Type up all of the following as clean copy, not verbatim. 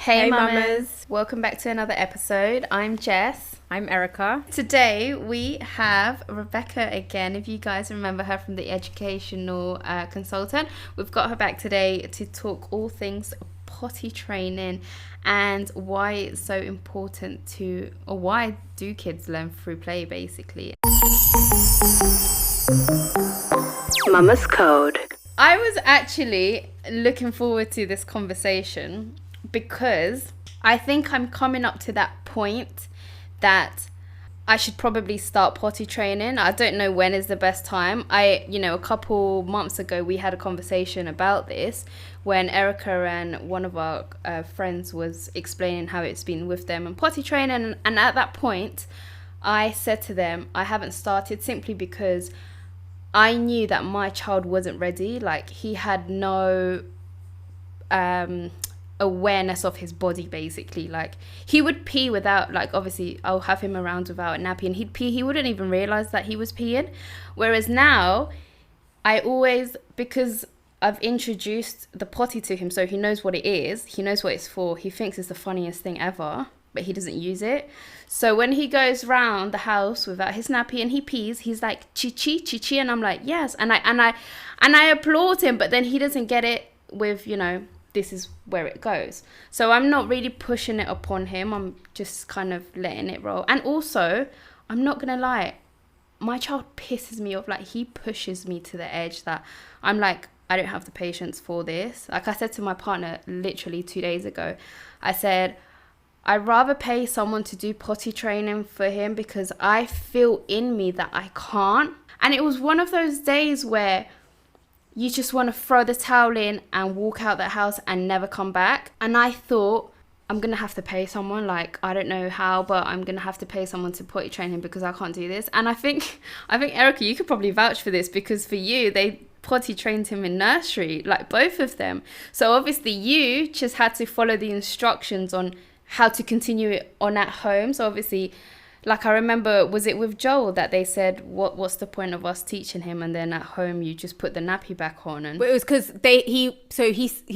Hey Hey mamas, mamas, welcome back to another episode. I'm Jess. I'm Erica. Today we have Rebecca again. If you guys remember her from the educational consultant, we've got her back today to talk all things potty training and why it's so important to, or why do kids learn through play basically. Mama's Code. I was actually looking forward to this conversation because I think I'm coming up to that point that I should probably start potty training. I don't know when is the best time. A couple months ago, we had a conversation about this when Erica and one of our friends was explaining how it's been with them and potty training. And at that point, I said to them, I haven't started simply because I knew that my child wasn't ready. Like, he had no awareness of his body, basically. Like, he would pee without, like, obviously I'll have him around without a nappy and he'd pee, he wouldn't even realize that he was peeing. Whereas now I always, because I've introduced the potty to him, so he knows what it is, he knows what it's for, he thinks it's the funniest thing ever, but he doesn't use it. So when he goes round the house without his nappy and he pees, he's like chi chi chi, and I'm like yes, and I applaud him, but then he doesn't get it with, this is where it goes. So I'm not really pushing it upon him. I'm just kind of letting it roll. And also, I'm not gonna lie, my child pisses me off. Like, he pushes me to the edge that I'm like, I don't have the patience for this. Like I said to my partner literally 2 days ago, I said, I'd rather pay someone to do potty training for him because I feel in me that I can't. And it was one of those days where you just want to throw the towel in and walk out that house and never come back. And I thought, I'm going to have to pay someone. Like, I don't know how, but I'm going to have to pay someone to potty train him because I can't do this. And I think Erica, you could probably vouch for this because for you, they potty trained him in nursery, like both of them. So obviously you just had to follow the instructions on how to continue it on at home. So obviously, like, I remember, was it with Joel that they said, what's the point of us teaching him, and then at home you just put the nappy back on? And But it was because he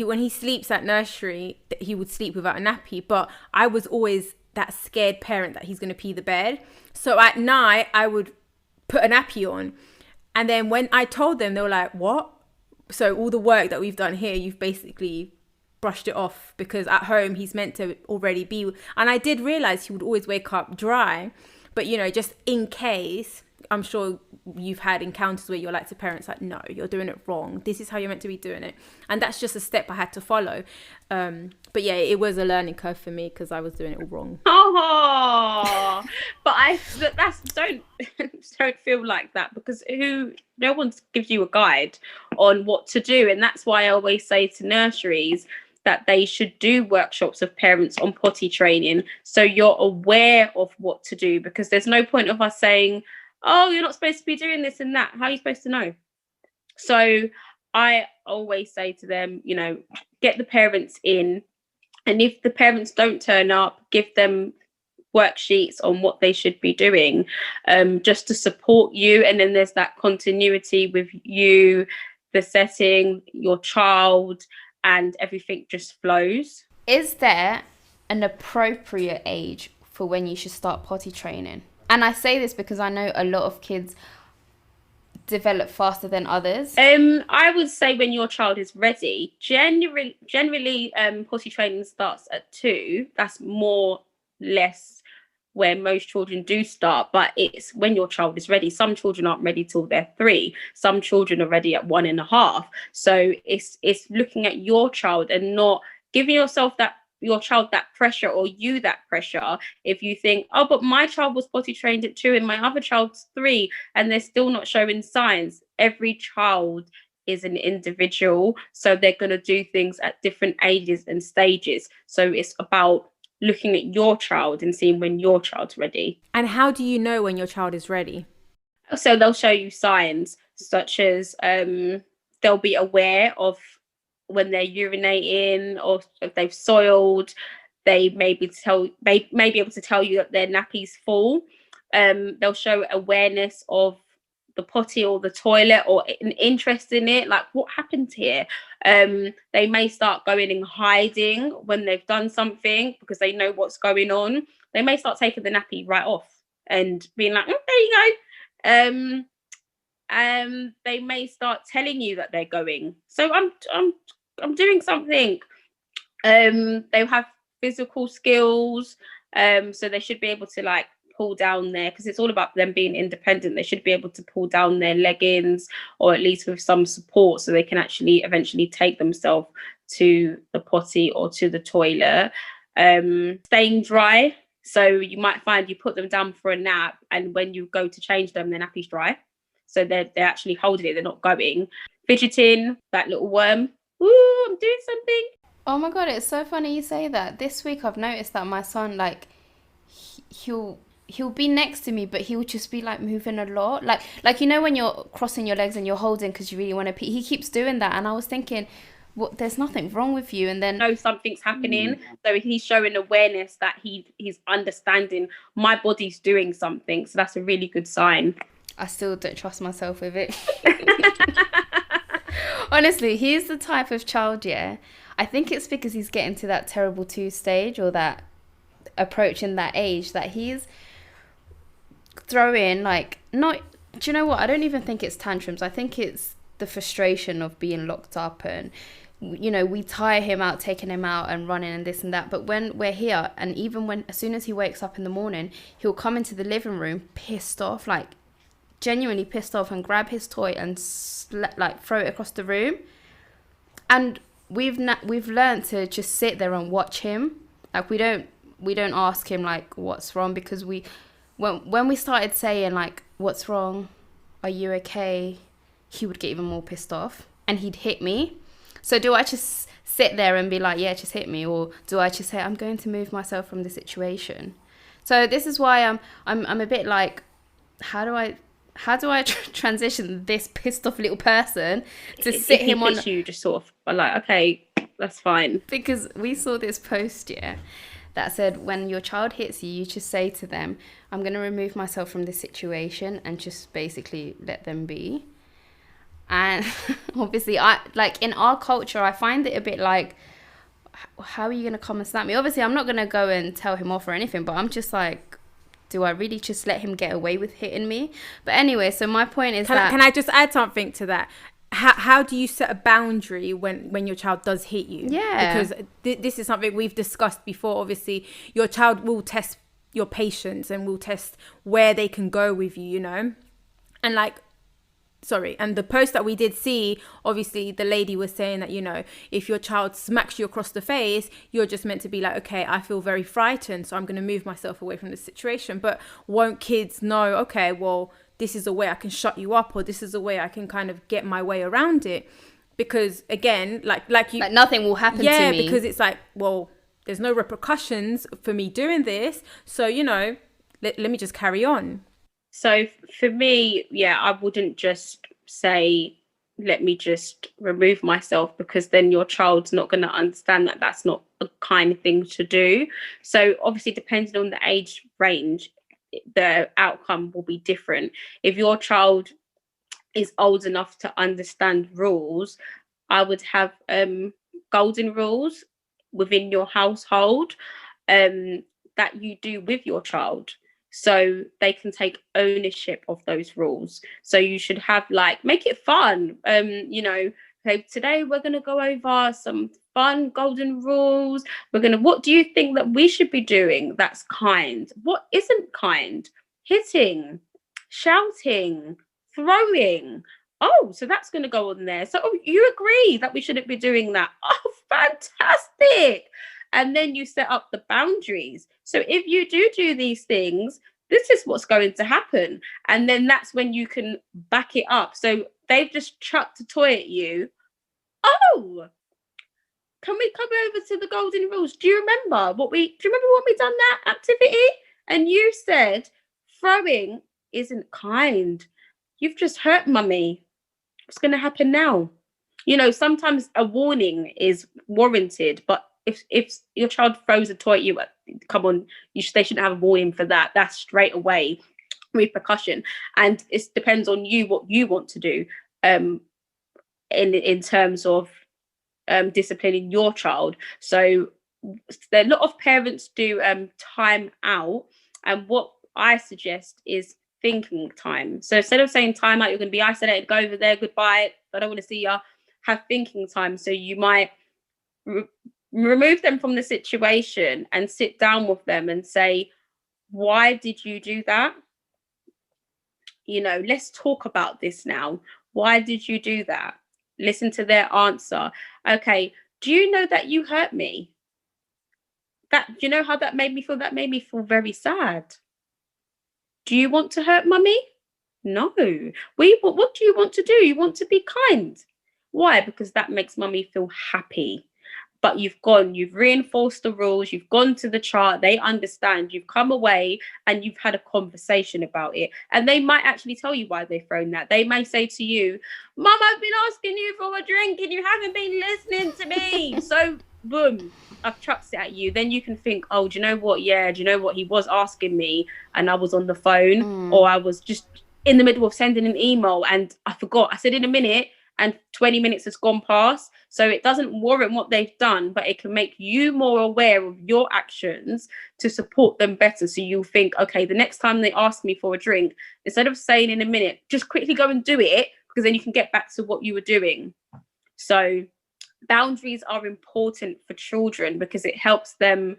when he sleeps at nursery, he would sleep without a nappy. But I was always that scared parent that he's going to pee the bed. So at night I would put a nappy on, and then when I told them, they were like, "What?" So all the work that we've done here, you've basically brushed it off, because at home he's meant to already be. And I did realize he would always wake up dry, but just in case, I'm sure you've had encounters where you're like to parents, like, no, you're doing it wrong, this is how you're meant to be doing it. And that's just a step I had to follow. But yeah, it was a learning curve for me because I was doing it all wrong. Oh, but that's don't feel like that, because no one gives you a guide on what to do. And that's why I always say to nurseries that they should do workshops of parents on potty training, so you're aware of what to do, because there's no point of us saying, oh, you're not supposed to be doing this and that. How are you supposed to know? So I always say to them, get the parents in, and if the parents don't turn up, give them worksheets on what they should be doing, just to support you. And then there's that continuity with you, the setting, your child, and everything just flows. is there an appropriate age for when you should start potty training? And I say this because I know a lot of kids develop faster than others. I would say when your child is ready. Generally, potty training starts at 2. That's more less where most children do start, but it's when your child is ready. Some children aren't ready till they're 3. Some children are ready at 1.5. So it's looking at your child and not giving your child that pressure, or you that pressure. If you think, oh, but my child was potty trained at 2 and my other child's 3 and they're still not showing signs. Every child is an individual, so they're going to do things at different ages and stages. So it's about looking at your child and seeing when your child's ready. And how do you know when your child is ready? So they'll show you signs such as they'll be aware of when they're urinating, or if they've soiled. They may be able to tell you that their nappy's full. They'll show awareness of the potty or the toilet or an interest in it. Like, what happened here? They may start going and hiding when they've done something because they know what's going on. They may start taking the nappy right off and being like, there you go. They may start telling you that they're going. So I'm doing something. They have physical skills, so they should be able to like pull down there, because it's all about them being independent. They should be able to pull down their leggings, or at least with some support, so they can actually eventually take themselves to the potty or to the toilet. Staying dry, so you might find you put them down for a nap, and when you go to change them, their nappy's dry, so they're actually holding it, they're not going. Fidgeting, that little worm, ooh, I'm doing something. Oh my God, it's so funny you say that. This week I've noticed that my son, like, he'll be next to me, but he'll just be like moving a lot. Like you know when you're crossing your legs and you're holding because you really want to pee, he keeps doing that. And I was thinking, what, there's nothing wrong with you. And then Something's happening. So he's showing awareness that he's understanding my body's doing something. So that's a really good sign. I still don't trust myself with it. Honestly, he's the type of child, yeah. I think it's because he's getting to that terrible 2 stage, or that approaching that age, that he's throwing like, not, do you know what? I don't even think it's tantrums. I think it's the frustration of being locked up, and you know, we tire him out, taking him out and running and this and that. But when we're here, and even when, as soon as he wakes up in the morning, he'll come into the living room pissed off, like genuinely pissed off, and grab his toy and like throw it across the room. And we've learned to just sit there and watch him. Like we don't ask him like what's wrong, because when we started saying like, what's wrong, are you okay, he would get even more pissed off and he'd hit me. So do I just sit there and be like, yeah, just hit me, or do I just say, I'm going to move myself from the situation? So this is why I'm a bit like, how do I transition this pissed off little person to sit him on? You just sort of are like, okay, that's fine. Because we saw this post, yeah, that said, when your child hits you, you just say to them, I'm going to remove myself from this situation, and just basically let them be. And obviously, I like, in our culture, I find it a bit like, how are you going to come and snap me? Obviously, I'm not going to go and tell him off or anything, but I'm just like, do I really just let him get away with hitting me? But anyway, so my point is Can I just add something to that? How do you set a boundary when your child does hit you? Yeah. Because this is something we've discussed before. Obviously, your child will test your patience and will test where they can go with you, you know? And like, and the post that we did see, obviously the lady was saying that, you know, if your child smacks you across the face, you're just meant to be like, okay, I feel very frightened, so I'm going to move myself away from the situation. But won't kids know, okay, well, this is a way I can shut you up, or this is a way I can kind of get my way around it? Because again, like nothing will happen to me. Yeah, because it's like, well, there's no repercussions for me doing this, so, you know, let me just carry on. So for me, yeah, I wouldn't just say, let me just remove myself, because then your child's not going to understand that that's not a kind thing to do. So obviously, depending on the age range, the outcome will be different. If your child is old enough to understand rules, I would have golden rules within your household that you do with your child, so they can take ownership of those rules. So you should have, like, make it fun. You know, okay, today we're going to go over some fun golden rules. What do you think that we should be doing that's kind? What isn't kind? Hitting, shouting, throwing. Oh, so that's going to go on there. So you agree that we shouldn't be doing that. Oh, fantastic. And then you set up the boundaries. So if you do these things, this is what's going to happen. And then that's when you can back it up. So they've just chucked a toy at you. Oh, can we come over to the golden rules? Do you remember when we done that activity? And you said throwing isn't kind. You've just hurt mummy. What's going to happen now? You know, sometimes a warning is warranted, but if your child throws a toy at you, come on, they shouldn't have a warning for that. That's straight away. repercussion. And it depends on you what you want to do in terms of disciplining your child. So a lot of parents do time out, and what I suggest is thinking time. So instead of saying time out, you're going to be isolated, go over there, goodbye, I don't want to see you, have thinking time. So you might remove them from the situation and sit down with them and say, why did you do that? You know, let's talk about this now. Why did you do that? Listen to their answer. Okay, do you know that you hurt me? That, do you know how that made me feel? That made me feel very sad. Do you want to hurt mummy? No. What do you want to do? You want to be kind. Why? Because that makes mummy feel happy. But you've reinforced the rules, you've gone to the chart, they understand, you've come away and you've had a conversation about it. And they might actually tell you why they've thrown that. They may say to you, Mum, I've been asking you for a drink and you haven't been listening to me. So boom, I've chucked it at you. Then you can think, oh, do you know what? Yeah, do you know what? He was asking me and I was on the phone, or I was just in the middle of sending an email and I forgot. I said in a minute, and 20 minutes has gone past. So it doesn't warrant what they've done, but it can make you more aware of your actions to support them better. So you'll think, okay, the next time they ask me for a drink, instead of saying in a minute, just quickly go and do it, because then you can get back to what you were doing. So boundaries are important for children because it helps them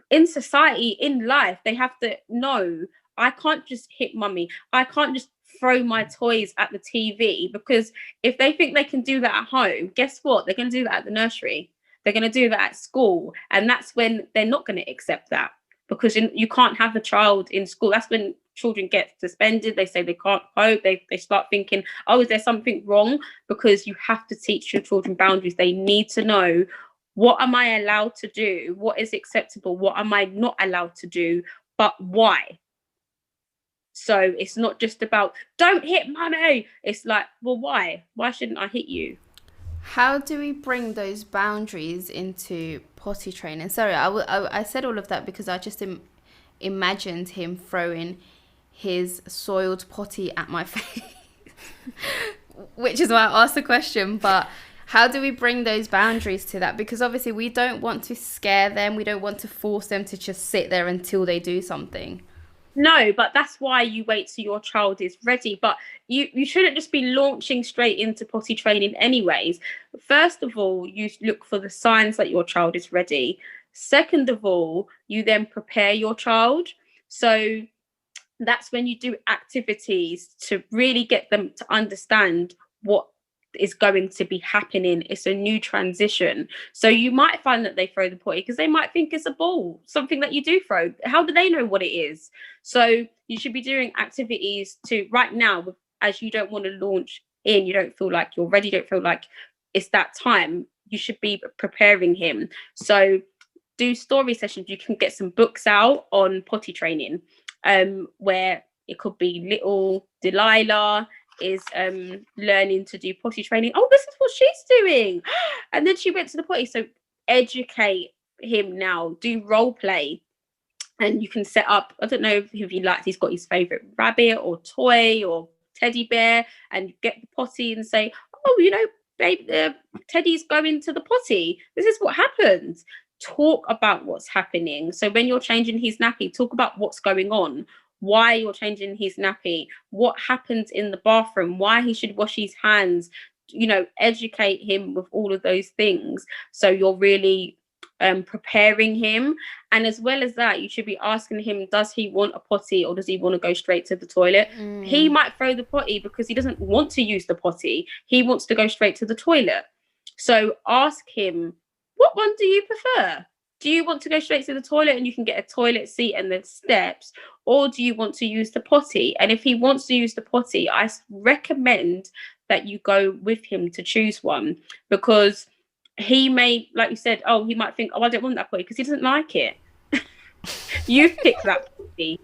in society, in life. They have to know, I can't just hit mummy. I can't just throw my toys at the TV, because if they think they can do that at home, guess what? They're going to do that at the nursery. They're going to do that at school. And that's when they're not going to accept that, because you can't have a child in school. That's when children get suspended. They say they can't cope. They start thinking, oh, is there something wrong? Because you have to teach your children boundaries. They need to know, what am I allowed to do? What is acceptable? What am I not allowed to do? But why? So it's not just about, don't hit mummy. It's like, well, why? Why shouldn't I hit you? How do we bring those boundaries into potty training? Sorry, I said all of that because I just imagined him throwing his soiled potty at my face, which is why I asked the question. But how do we bring those boundaries to that? Because obviously we don't want to scare them. We don't want to force them to just sit there until they do something. No, but that's why you wait till your child is ready. But you shouldn't just be launching straight into potty training anyways. First of all, you look for the signs that your child is ready. Second of all, you then prepare your child. So that's when you do activities to really get them to understand what is going to be happening. It's a new transition. So you might find that they throw the potty because they might think it's a ball, something that you do throw. How do they know what it is? So you should be doing activities to, right now, as you don't want to launch in, you don't feel like you're ready, don't feel like it's that time, you should be preparing him. So do story sessions. You can get some books out on potty training, where it could be little Delilah is learning to do potty training. Oh, this is what she's doing. And then she went to the potty. So educate him now, do role play. And you can set up, I don't know if he likes, he's got his favorite rabbit or toy or teddy bear, and get the potty and say, oh, you know, babe, Teddy's going to the potty. This is what happens. Talk about what's happening. So when you're changing his nappy, talk about what's going on, why you're changing his nappy, what happens in the bathroom, why he should wash his hands, you know, educate him with all of those things. So you're really preparing him. And as well as that, you should be asking him, does he want a potty or does he want to go straight to the toilet? He might throw the potty because he doesn't want to use the potty. He wants to go straight to the toilet. So ask him, what one do you prefer? Do you want to go straight to the toilet and you can get a toilet seat and then steps? Or do you want to use the potty? And if he wants to use the potty, I recommend that you go with him to choose one, because he may, like you said, oh, he might think, oh, I don't want that potty because he doesn't like it. You've picked that potty.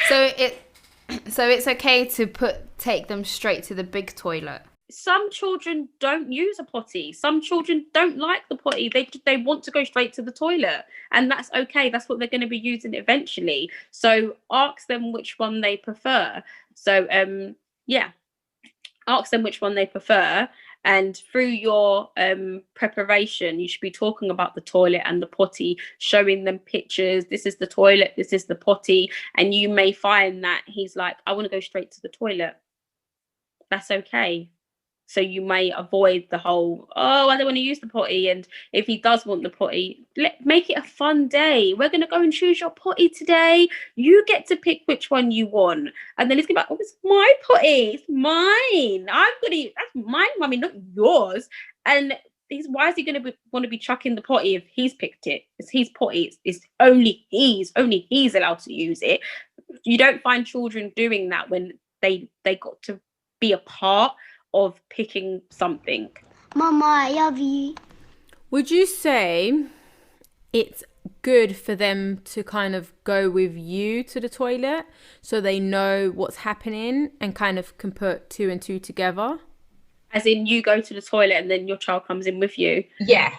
So it's okay to take them straight to the big toilet. some children don't use a potty. Some children don't like the potty. They want to go straight to the toilet, and that's okay. That's what they're going to be using eventually. So ask them which one they prefer. So yeah, ask them which one they prefer. And through your preparation, you should be talking about the toilet and the potty, showing them pictures. This is the toilet, this is the potty. And you may find that he's like, I want to go straight to the toilet. That's okay. So you may avoid the whole, oh, I don't want to use the potty. And if he does want the potty, make it a fun day. We're going to go and choose your potty today. You get to pick which one you want. And then it's going to be like, oh, it's my potty. It's mine. I'm going to use, that's mine, mummy, not yours. And why is he going to want to be chucking the potty if he's picked it? It's his potty. It's only he's allowed to use it. You don't find children doing that when they got to be a part of picking something. Mama, I love you. Would you say it's good for them to kind of go with you to the toilet so they know what's happening and kind of can put 2 and 2 together? As in, you go to the toilet and then your child comes in with you? Yeah.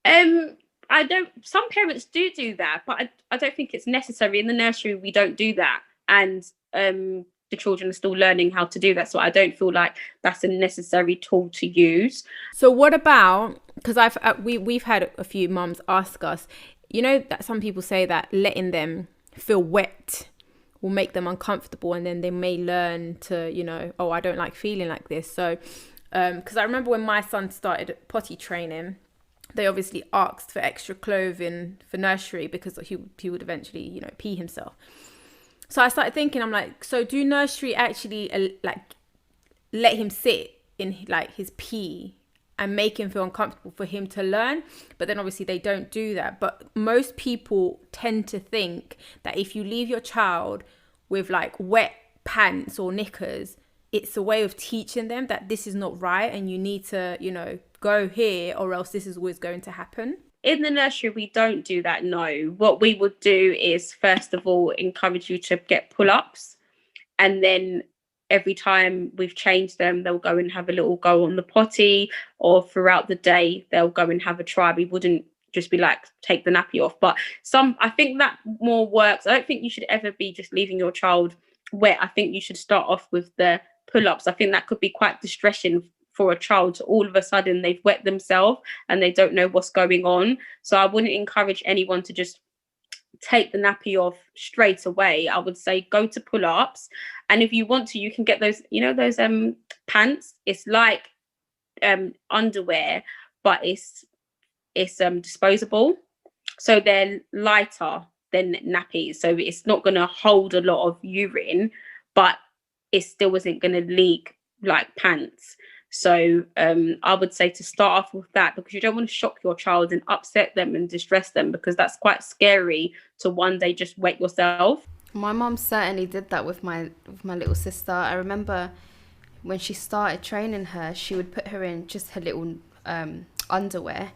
I don't, some parents do that, but I don't think it's necessary. In the nursery, we don't do that. And the children are still learning how to do that. So I don't feel like that's a necessary tool to use. So what about, because we've had a few mums ask us, you know, that some people say that letting them feel wet will make them uncomfortable, and then they may learn to, you know, oh, I don't like feeling like this. So because I remember when my son started potty training, they obviously asked for extra clothing for nursery because he would eventually, you know, pee himself. So I started thinking, I'm like, so do nursery actually like let him sit in like his pee and make him feel uncomfortable for him to learn? But then obviously they don't do that. But most people tend to think that if you leave your child with like wet pants or knickers, it's a way of teaching them that this is not right and you need to, you know, go here or else this is always going to happen. In the nursery, we don't do that, no. What we would do is, first of all, encourage you to get pull-ups. And then every time we've changed them, they'll go and have a little go on the potty, or throughout the day, they'll go and have a try. We wouldn't just be like, take the nappy off. But I think that more works. I don't think you should ever be just leaving your child wet. I think you should start off with the pull-ups. I think that could be quite distressing for a child. All of a sudden they've wet themselves and they don't know what's going on. So I wouldn't encourage anyone to just take the nappy off straight away. I would say go to pull-ups, and if you want to, you can get those, you know, those pants. It's like underwear, but it's disposable, so they're lighter than nappies, so it's not going to hold a lot of urine, but it still isn't going to leak like pants. So I would say to start off with that, because you don't want to shock your child and upset them and distress them, because that's quite scary to one day just wet yourself. My mom certainly did that with my little sister. I remember when she started training her, she would put her in just her little underwear,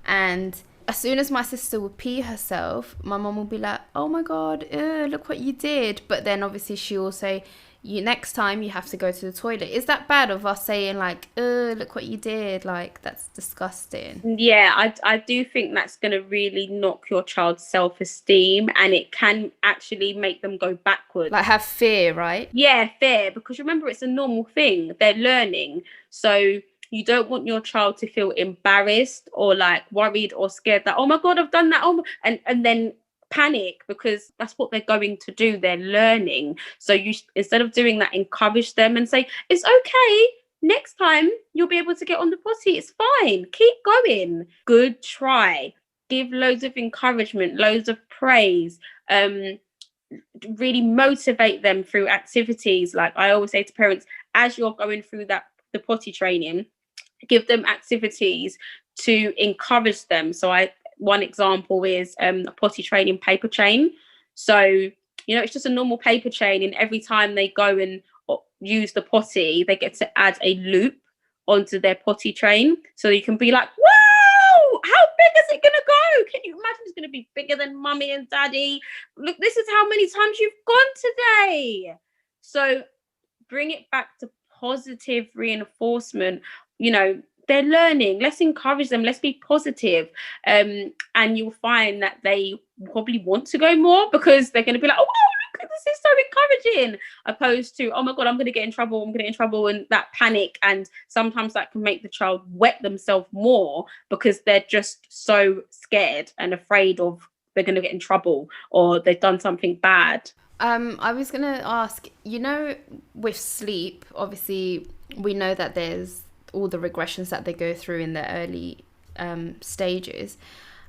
and as soon as my sister would pee herself, my mom would be like, oh my god, look what you did. But then obviously she will say, next time you have to go to the toilet. Is that bad of us saying like, look what you did? Like, that's disgusting. Yeah, I do think that's going to really knock your child's self-esteem, and it can actually make them go backwards. Like have fear, right? Yeah, fear, because remember, it's a normal thing. They're learning. So you don't want your child to feel embarrassed or like worried or scared that, oh my God, I've done that. And then panic, because that's what they're going to do. They're learning. So you, instead of doing that, encourage them and say, it's okay. Next time you'll be able to get on the potty. It's fine. Keep going. Good try. Give loads of encouragement, loads of praise. Really motivate them through activities. Like I always say to parents, as you're going through the potty training, give them activities to encourage them. So one example is a potty training paper chain. So, you know, it's just a normal paper chain, and every time they go and use the potty, they get to add a loop onto their potty train. So you can be like, wow, how big is it going to go? Can you imagine? It's going to be bigger than mummy and daddy. Look, this is how many times you've gone today. So bring it back to positive reinforcement, you know, they're learning. Let's encourage them. Let's be positive. And you'll find that they probably want to go more because they're going to be like, oh, wow, look, this is so encouraging, opposed to, oh my God, I'm going to get in trouble. I'm going to get in trouble, and that panic. And sometimes that can make the child wet themselves more because they're just so scared and afraid of they're going to get in trouble or they've done something bad. I was going to ask, you know, with sleep, obviously we know that there's all the regressions that they go through in the early stages,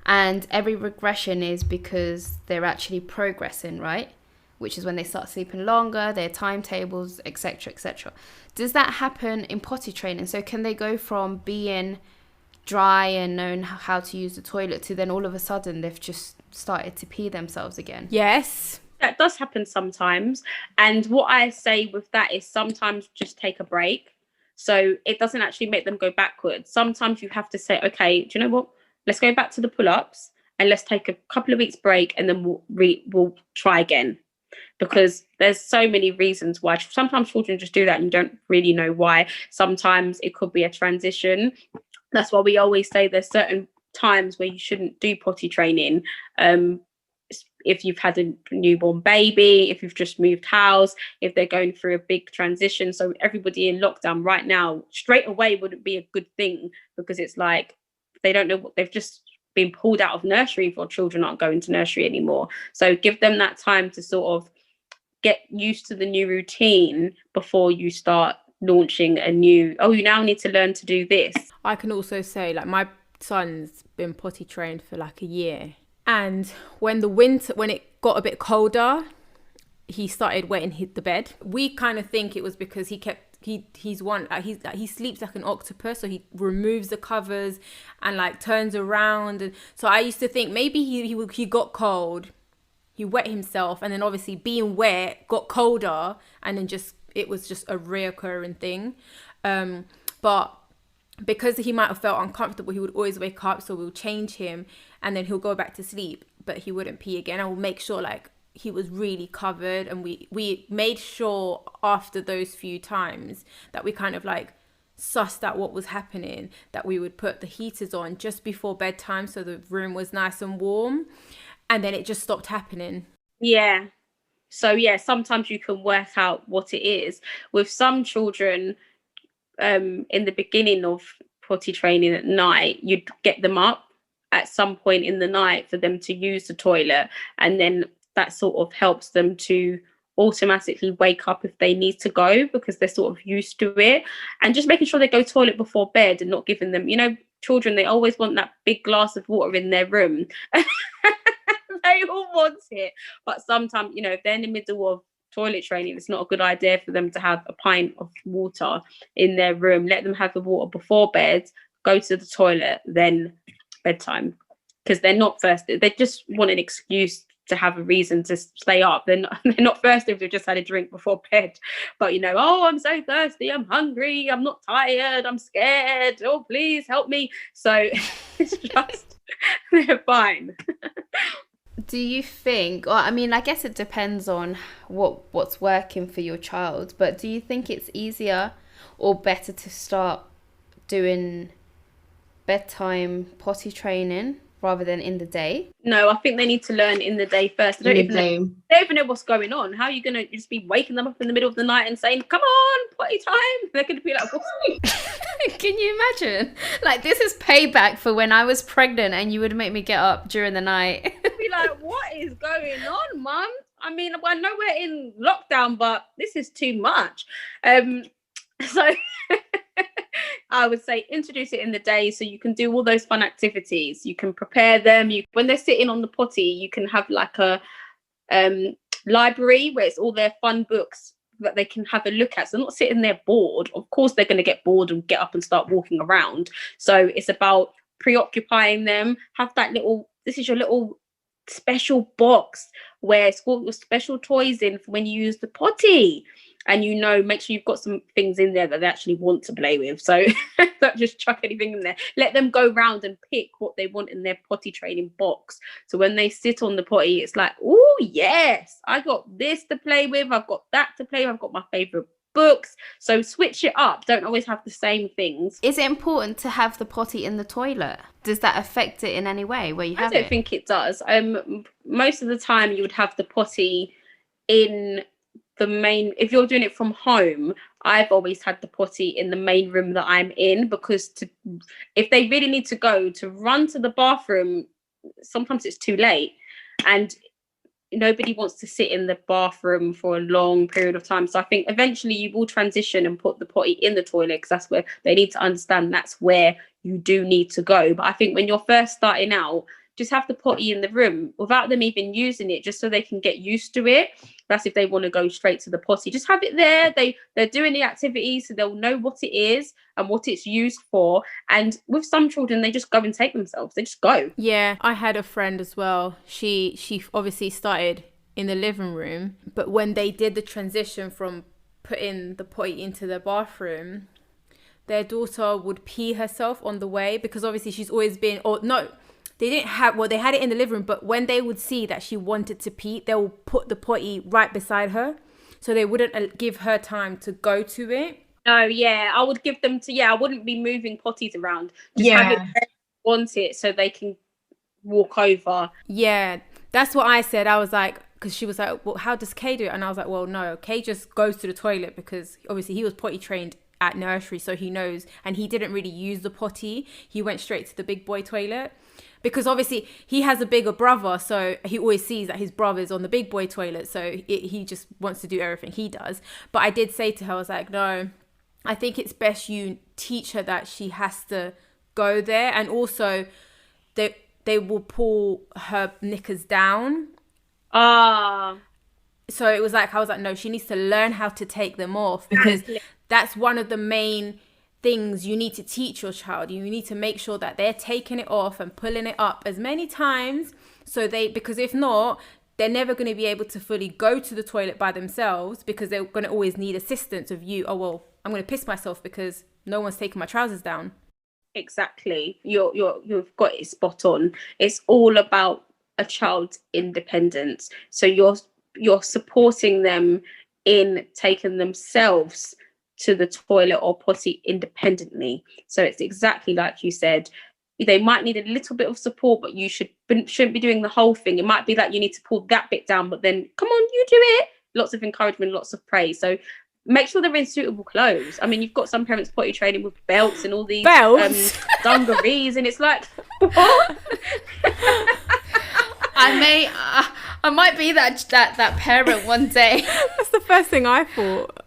and every regression is because they're actually progressing, right? Which is when they start sleeping longer, their timetables, etc., etc. Does that happen in potty training? So can they go from being dry and knowing how to use the toilet to then all of a sudden they've just started to pee themselves again? Yes. That does happen sometimes. And what I say with that is sometimes just take a break. So it doesn't actually make them go backwards. Sometimes you have to say, okay, do you know what? Let's go back to the pull-ups and let's take a couple of weeks break, and then we'll try again. Because there's so many reasons why. Sometimes children just do that and you don't really know why. Sometimes it could be a transition. That's why we always say there's certain times where you shouldn't do potty training. If you've had a newborn baby, if you've just moved house, if they're going through a big transition. So everybody in lockdown right now, straight away wouldn't be a good thing, because it's like they don't know what they've just been pulled out of nursery, for children aren't going to nursery anymore. So give them that time to sort of get used to the new routine before you start launching a new, oh, you now need to learn to do this. I can also say, like, my son's been potty trained for like a year. And when it got a bit colder, he started wetting the bed. We kind of think it was because he sleeps like an octopus, so he removes the covers and like turns around. And so I used to think maybe he got cold, he wet himself, and then obviously being wet got colder, and then it was just a reoccurring thing. But because he might have felt uncomfortable, he would always wake up, so we'll change him and then he'll go back to sleep, but he wouldn't pee again. I will make sure like he was really covered, and we made sure after those few times that we kind of like sussed out what was happening, that we would put the heaters on just before bedtime so the room was nice and warm, and then it just stopped happening. Yeah. So yeah, sometimes you can work out what it is. With some children, in the beginning of potty training at night, you'd get them up at some point in the night for them to use the toilet, and then that sort of helps them to automatically wake up if they need to go, because they're sort of used to it. And just making sure they go toilet before bed, and not giving them, you know, children, they always want that big glass of water in their room. They all want it, but sometimes, you know, if they're in the middle of toilet training, it's not a good idea for them to have a pint of water in their room. Let them have the water before bed, go to the toilet, then bedtime, because they're not thirsty. They just want an excuse to have a reason to stay up. They're not thirsty if they've just had a drink before bed. But, you know, oh, I'm so thirsty, I'm hungry, I'm not tired, I'm scared, oh, please help me. So it's just, they're fine. Do you think, or I mean, I guess it depends on what's working for your child, but do you think it's easier or better to start doing bedtime potty training rather than in the day? No, I think they need to learn in the day first. They don't even know what's going on. How are you going to just be waking them up in the middle of the night and saying, come on, potty time? They're going to be like, what's Can you imagine? Like, this is payback for when I was pregnant and you would make me get up during the night. be like, what is going on, mum? I mean, I know we're in lockdown, but this is too much. So I would say introduce it in the day, so you can do all those fun activities. You can prepare them. When they're sitting on the potty, you can have like a library where it's all their fun books that they can have a look at. So not sitting there bored. Of course, they're going to get bored and get up and start walking around. So it's about preoccupying them. Have that this is your little special box where it's got your special toys in for when you use the potty. And, you know, make sure you've got some things in there that they actually want to play with. So don't just chuck anything in there. Let them go round and pick what they want in their potty training box. So when they sit on the potty, it's like, oh, yes, I got this to play with. I've got that to play with. I've got my favourite books. So switch it up. Don't always have the same things. Is it important to have the potty in the toilet? Does that affect it in any way where you have I don't it? think it does. Most of the time you would have the potty in the main, if you're doing it from home, I've always had the potty in the main room that I'm in, because if they really need to go to run to the bathroom, sometimes it's too late, and nobody wants to sit in the bathroom for a long period of time. So I think eventually you will transition and put the potty in the toilet, because that's where they need to understand that's where you do need to go. But I think when you're first starting out, just have the potty in the room without them even using it, just so they can get used to it. That's if they want to go straight to the potty. Just have it there. They're doing the activities, so they'll know what it is and what it's used for. And with some children, they just go and take themselves. They just go. Yeah, I had a friend as well. She obviously started in the living room, but when they did the transition from putting the potty into the bathroom, their daughter would pee herself on the way, because obviously she's always been, or no, they didn't have, well, they had it in the living room, but when they would see that she wanted to pee, they will put the potty right beside her, so they wouldn't give her time to go to it. Oh, yeah, I would give them I wouldn't be moving potties around. Just have it where they want it, so they can walk over. Yeah, that's what I said. I was like, because she was like, well, how does Kay do it? And I was like, well, no, Kay just goes to the toilet, because obviously he was potty trained at nursery, so he knows, and he didn't really use the potty. He went straight to the big boy toilet, because obviously he has a bigger brother, so he always sees that his brother's on the big boy toilet, so he just wants to do everything he does. But I did say to her, I was like, no, I think it's best you teach her that she has to go there, and also they will pull her knickers down. So it was like, I was like, no, she needs to learn how to take them off, because that's one of the main things you need to teach your child. You need to make sure that they're taking it off and pulling it up as many times, because if not, they're never going to be able to fully go to the toilet by themselves, because they're going to always need assistance of you. Oh, well, I'm going to piss myself because no one's taking my trousers down. Exactly. You've got it spot on. It's all about a child's independence. So you're supporting them in taking themselves to the toilet or potty independently. So it's exactly like you said. They might need a little bit of support, but you shouldn't be doing the whole thing. It might be that you need to pull that bit down, but then come on, you do it. Lots of encouragement, lots of praise. So make sure they're in suitable clothes. I mean, you've got some parents potty training with belts and all these dungarees, and it's like, what? I might be that parent one day. That's the first thing I thought.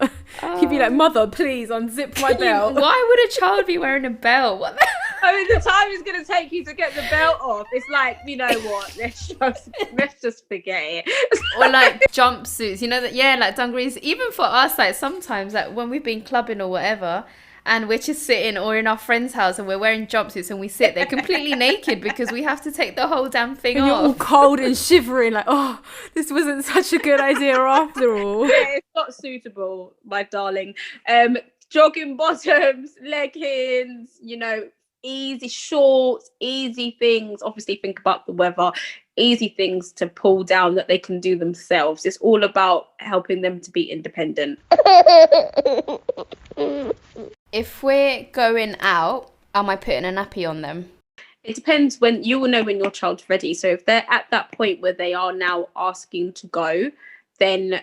He'd be like, mother, please unzip my belt. Why would a child be wearing a belt? What I mean, the time it's going to take you to get the belt off, it's like, you know what, let's just forget it. Or like jumpsuits, you know, that, yeah, like dungarees. Even for us, like sometimes, like when we've been clubbing or whatever, and we're just sitting, or in our friend's house and we're wearing jumpsuits, and we sit there completely naked because we have to take the whole damn thing and off. You're all cold and shivering, like, oh, this wasn't such a good idea after all. Yeah, it's not suitable, my darling. Jogging bottoms, leggings, you know, easy shorts, easy things. Obviously, think about the weather. Easy things to pull down that they can do themselves. It's all about helping them to be independent. If we're going out, am I putting a nappy on them? It depends. When you will know when your child's ready. So if they're at that point where they are now asking to go, then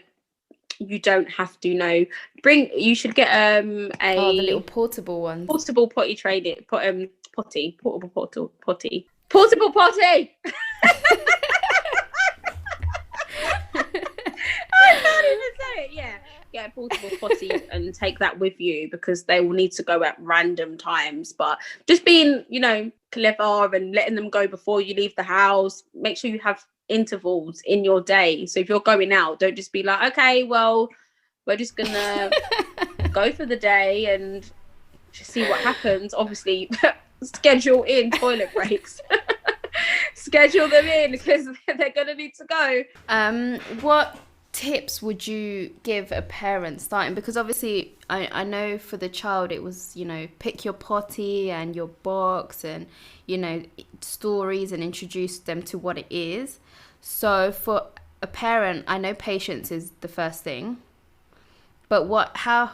you don't have to. No, you should get the little portable ones. Portable potty training portable potty. I can't even say it. Yeah, get a portable potty and take that with you, because they will need to go at random times. But just being, you know, clever and letting them go before you leave the house. Make sure you have intervals in your day. So if you're going out, don't just be like, okay, well, we're just gonna go for the day and just see what happens. Obviously, schedule in toilet breaks. Schedule them in, because they're gonna need to go. What tips would you give a parent starting? Because obviously I know for the child it was, you know, pick your potty and your box and, you know, stories, and introduce them to what it is. So for a parent, I know patience is the first thing. But how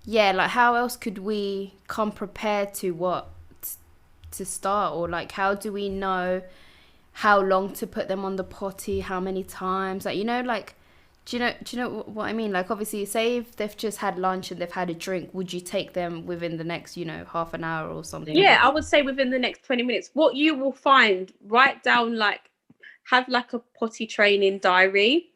else could we come prepared to start? Or like, how do we know how long to put them on the potty, how many times? Like, like, do you know what I mean? Like, obviously, say if they've just had lunch and they've had a drink, would you take them within the next, half an hour or something? Yeah, I would say within the next 20 minutes. What you will find, write down, like, have like a potty training diary,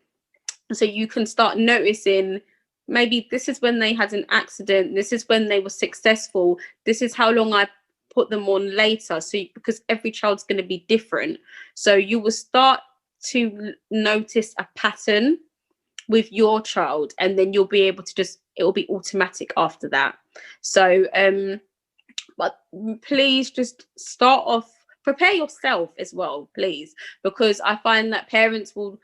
so you can start noticing, maybe this is when they had an accident, this is when they were successful, this is how long I put them on later. So because every child's going to be different, so you will start to notice a pattern with your child, and then you'll be able to it will be automatic after that. So but please just start off, prepare yourself as well, please, because I find that parents will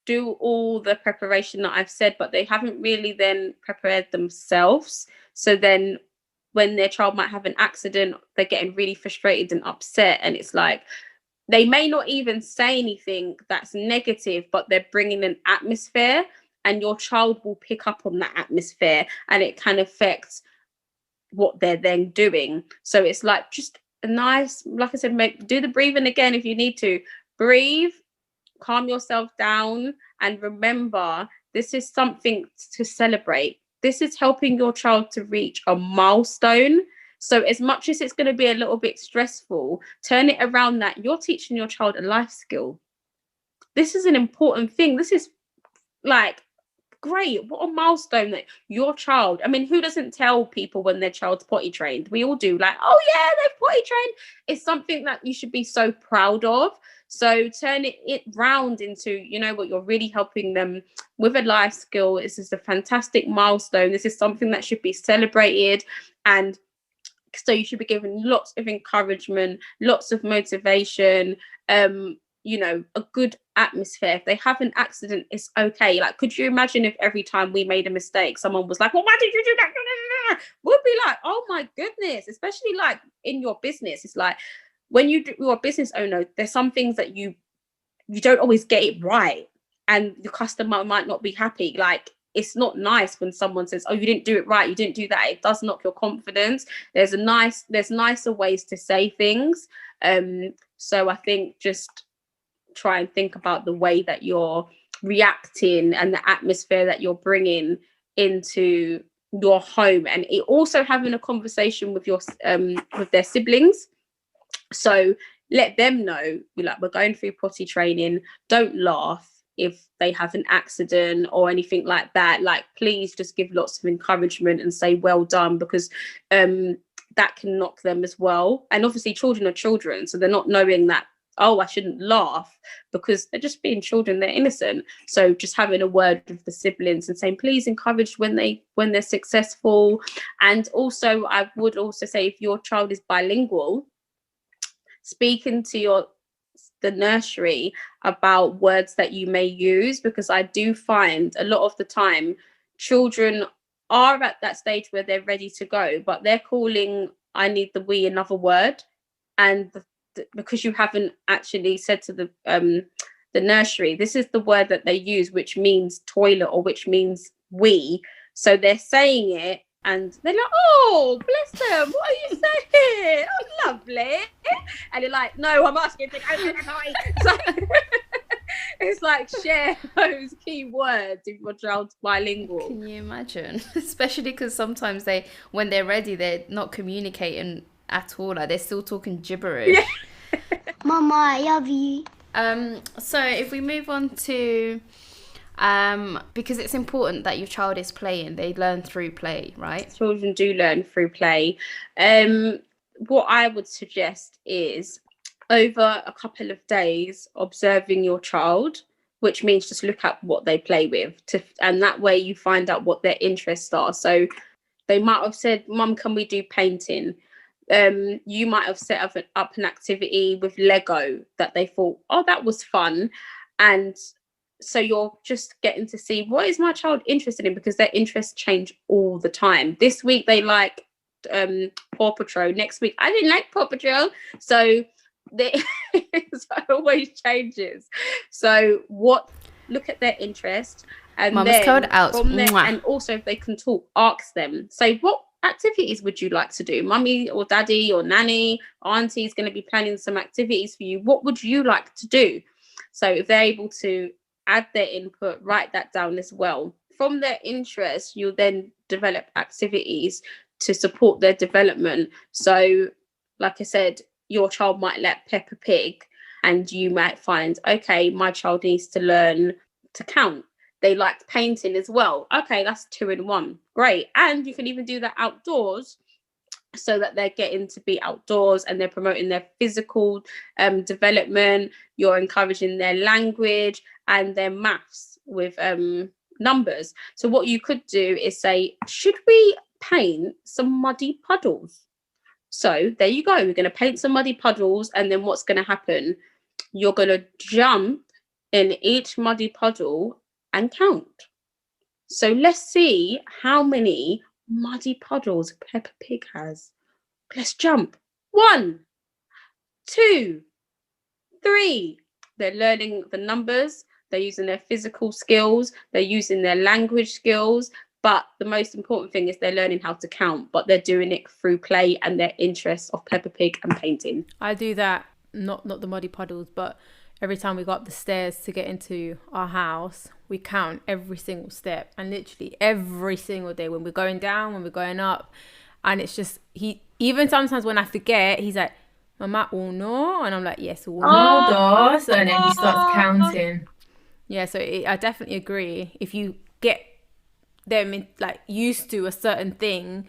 do all the preparation that I've said, but they haven't really then prepared themselves. So then when their child might have an accident, they're getting really frustrated and upset, and it's like, they may not even say anything that's negative, but they're bringing an atmosphere, and your child will pick up on that atmosphere, and it can affect what they're then doing. So it's like, just a nice, like I said, do the breathing again if you need to. Breathe, calm yourself down, and remember, this is something to celebrate. This is helping your child to reach a milestone. So as much as it's going to be a little bit stressful, turn it around that you're teaching your child a life skill. This is an important thing. This is like, great. What a milestone that your child, I mean, who doesn't tell people when their child's potty trained? We all do, like, oh yeah, they're potty trained. It's something that you should be so proud of. So turn it round into, what, you're really helping them with a life skill. This is a fantastic milestone. This is something that should be celebrated. And so you should be given lots of encouragement, lots of motivation, a good atmosphere. If they have an accident, it's okay. Like, could you imagine if every time we made a mistake, someone was like, well, why did you do that? We'll be like, oh my goodness, especially like in your business. It's like, when you're a business owner, there's some things that you don't always get it right, and the customer might not be happy. Like, it's not nice when someone says, oh, you didn't do it right, you didn't do that. It does knock your confidence. There's nicer ways to say things. So I think just try and think about the way that you're reacting and the atmosphere that you're bringing into your home, and it also having a conversation with with their siblings. So let them know, we're going through potty training. Don't laugh if they have an accident or anything like that. Like, please just give lots of encouragement and say well done, because that can knock them as well. And obviously children are children, so they're not knowing that, oh, I shouldn't laugh, because they're just being children, they're innocent. So just having a word with the siblings and saying, please encourage when they're successful. And also, I would also say, if your child is bilingual, speaking to the nursery about words that you may use, because I do find a lot of the time children are at that stage where they're ready to go, but they're calling I need the wee another word, and because you haven't actually said to the nursery, this is the word that they use, which means toilet or which means wee. So they're saying it, and they're like, oh, bless them, what are you saying? Oh, lovely. And you're like, no, I'm asking to go to the potty. So it's like, share those key words if your child's bilingual. Can you imagine? Especially because sometimes when they're ready, they're not communicating at all. Like, they're still talking gibberish. Yeah. Mama, I love you. So if we move on to because it's important that your child is playing, they learn through play, right? Children do learn through play. What I would suggest is, over a couple of days, observing your child, which means just look at what they play with, and that way you find out what their interests are. So they might have said, Mum, can we do painting? You might have set up an activity with Lego that they thought, oh, that was fun. And so you're just getting to see, what is my child interested in, because their interests change all the time. This week they like Paw Patrol. Next week, I didn't like Paw Patrol. So it always changes. So look at their interest And Mama's then code out. from there, Mwah. and also if they can talk, ask them, say, what activities would you like to do? Mummy or daddy or nanny, auntie is going to be planning some activities for you. What would you like to do? So if they're able to add their input, write that down as well. From their interest, you'll then develop activities to support their development. So like I said, your child might let Peppa Pig, and you might find, okay, my child needs to learn to count. They liked painting as well. Okay, that's 2 in 1. Great. And you can even do that outdoors, so that they're getting to be outdoors and they're promoting their physical development. You're encouraging their language and their maths with numbers. So what you could do is say, should we paint some muddy puddles? So there you go. We're going to paint some muddy puddles, and then what's going to happen? You're going to jump in each muddy puddle and count. So let's see how many muddy puddles Peppa Pig has. Let's jump. 1, 2, 3. They're learning the numbers. They're using their physical skills. They're using their language skills. But the most important thing is they're learning how to count, but they're doing it through play and their interest of Peppa Pig and painting. I do that, not the muddy puddles, but every time we go up the stairs to get into our house, we count every single step, and literally every single day when we're going down, when we're going up. And it's just, even sometimes when I forget, he's like, Mama, uno. And I'm like, yes, uno, dos. And then he starts counting. Yeah, so I definitely agree. If you get them like used to a certain thing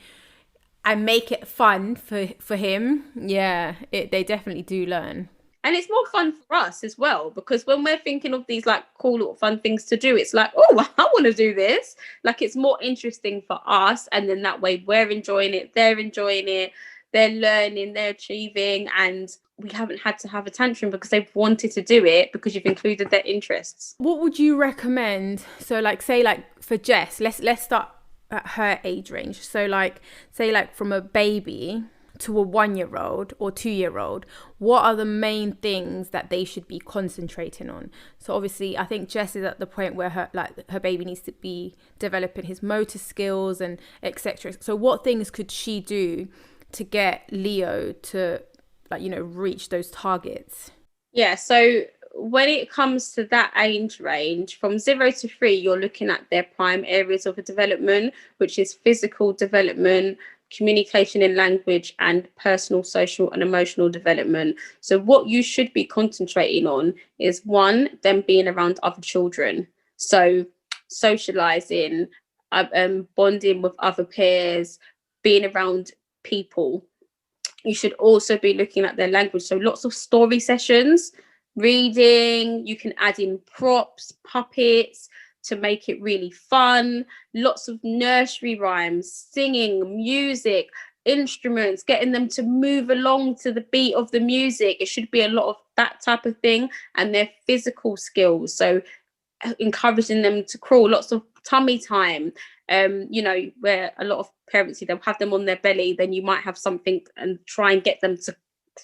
and make it fun for him, they definitely do learn. And it's more fun for us as well, because when we're thinking of these like cool little fun things to do, it's like, oh, I want to do this. Like, it's more interesting for us, and then that way we're enjoying it, they're enjoying it, they're learning, they're achieving, and we haven't had to have a tantrum because they've wanted to do it because you've included their interests. What would you recommend? So like, say like for Jess, let's start at her age range. So like, say like from a baby to a 1-year-old or 2-year-old, what are the main things that they should be concentrating on? So obviously I think Jess is at the point where her baby needs to be developing his motor skills and etc. So what things could she do to get Leo to reach those targets? Yeah, so when it comes to that age range, from 0 to 3, you're looking at their prime areas of development, which is physical development, communication in language, and personal, social, and emotional development. So what you should be concentrating on is, 1, them being around other children. So socializing, bonding with other peers, being around people. You should also be looking at their language. So lots of story sessions, reading. You can add in props, puppets to make it really fun. Lots of nursery rhymes, singing, music, instruments, getting them to move along to the beat of the music. It should be a lot of that type of thing. And their physical skills. So encouraging them to crawl, lots of tummy time. Where a lot of parents, they'll have them on their belly, then you might have something and try and get them to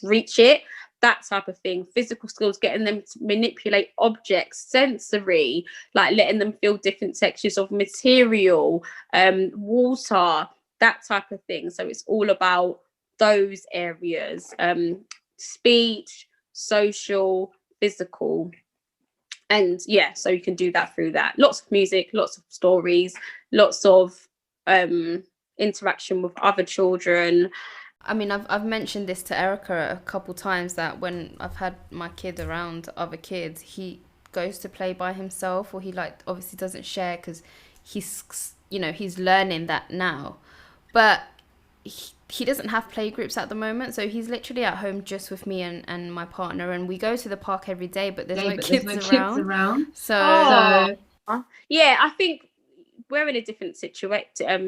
reach it, that type of thing. Physical skills, getting them to manipulate objects, sensory, like letting them feel different textures of material, water, that type of thing. So it's all about those areas, speech, social, physical. And so you can do that through that. Lots of music, lots of stories, lots of interaction with other children. I mean, I've mentioned this to Erica a couple times, that when I've had my kid around other kids, he goes to play by himself, or he obviously doesn't share because he's learning that now. But he doesn't have play groups at the moment, so he's literally at home just with me and my partner, and we go to the park every day, but there's no kids around. So I think we're in a different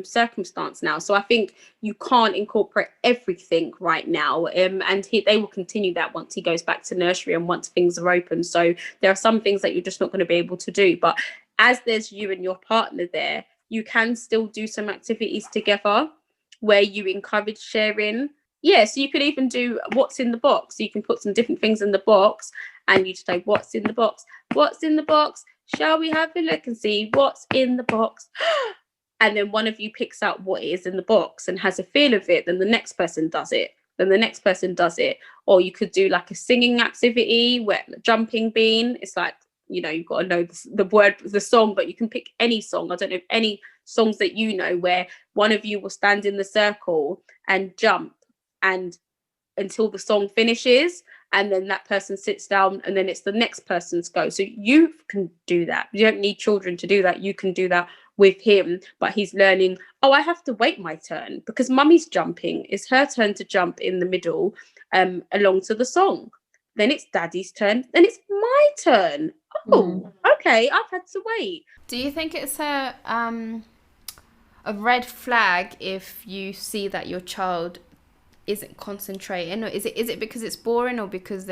circumstance now, so I think you can't incorporate everything right now, and they will continue that once he goes back to nursery and once things are open. So there are some things that you're just not going to be able to do, but as there's you and your partner there, you can still do some activities together where you encourage sharing. So you could even do what's in the box. You can put some different things in the box, and you say, what's in the box? What's in the box? shall we have a look and see what's in the box? And then one of you picks out what is in the box and has a feel of it, then the next person does it. Then the next person does it. Or you could do like a singing activity where jumping bean. It's like, you know, you've got to know the word, the song, but you can pick any song. I don't know if any songs that you know where one of you will stand in the circle and jump and until the song finishes, and then that person sits down, and then it's the next person's go. So you can do that. You don't need children to do that. You can do that with him, but he's learning, oh, I have to wait my turn because mummy's jumping. It's her turn to jump in the middle along to the song. Then it's daddy's turn. Then it's my turn. Oh, okay, I've had to wait. Do you think it's a red flag if you see that your child isn't concentrating, or is it because it's boring, or because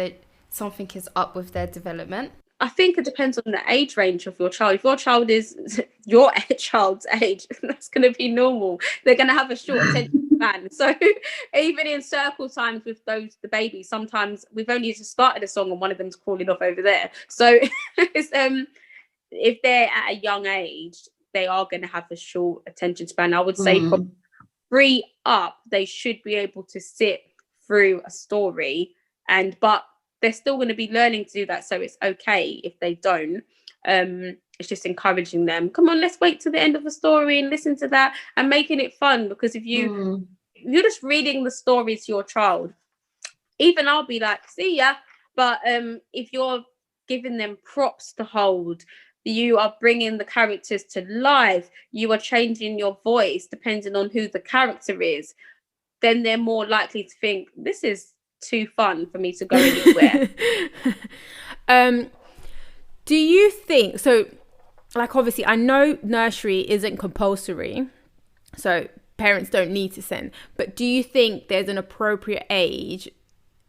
something is up with their development? I think it depends on the age range of your child. If your child is your child's age, that's going to be normal. They're going to have a short attention span. So even in circle times with the babies, sometimes we've only just started a song and one of them's crawling off over there. So it's, if they're at a young age, they are going to have a short attention span. I would say from 3 up, they should be able to sit through a story, but they're still going to be learning to do that. So it's okay if they don't. It's just encouraging them. Come on, let's wait to the end of the story and listen to that, and making it fun. Because if you're just reading the story to your child, even I'll be like, see ya. But if you're giving them props to hold, you are bringing the characters to life, you are changing your voice depending on who the character is, then they're more likely to think, this is too fun for me to go anywhere. Do you think, so like obviously I know nursery isn't compulsory, so parents don't need to send, but do you think there's an appropriate age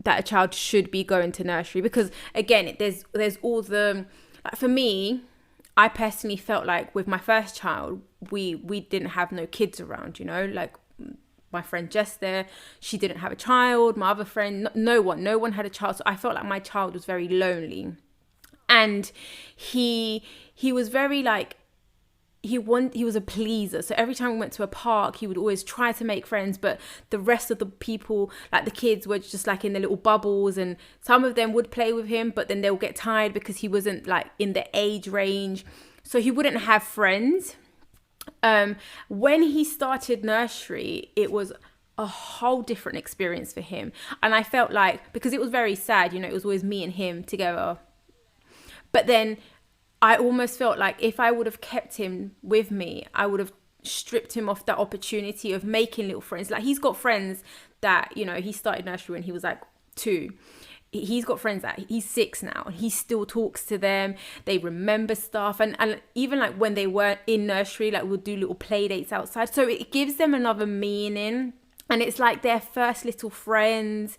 that a child should be going to nursery? Because again, there's all the, like for me, I personally felt like with my first child, we didn't have no kids around, you know, like my friend Jess there, she didn't have a child. My other friend, no one had a child. So I felt like my child was very lonely. And he was very like, he was a pleaser. So every time we went to a park, he would always try to make friends. But the rest of the people, like the kids, were just like in their little bubbles. And some of them would play with him, but then they'll get tired because he wasn't like in the age range. So he wouldn't have friends. When he started nursery, it was a whole different experience for him. And I felt like, because it was very sad, you know, it was always me and him together. But then I almost felt like if I would have kept him with me, I would have stripped him of that opportunity of making little friends. Like he's got friends that, you know, he started nursery when he was like 2. He's got friends that he's 6 now, and he still talks to them. They remember stuff, and even like when they weren't in nursery, like we'll do little play dates outside. So it gives them another meaning, and it's like their first little friends.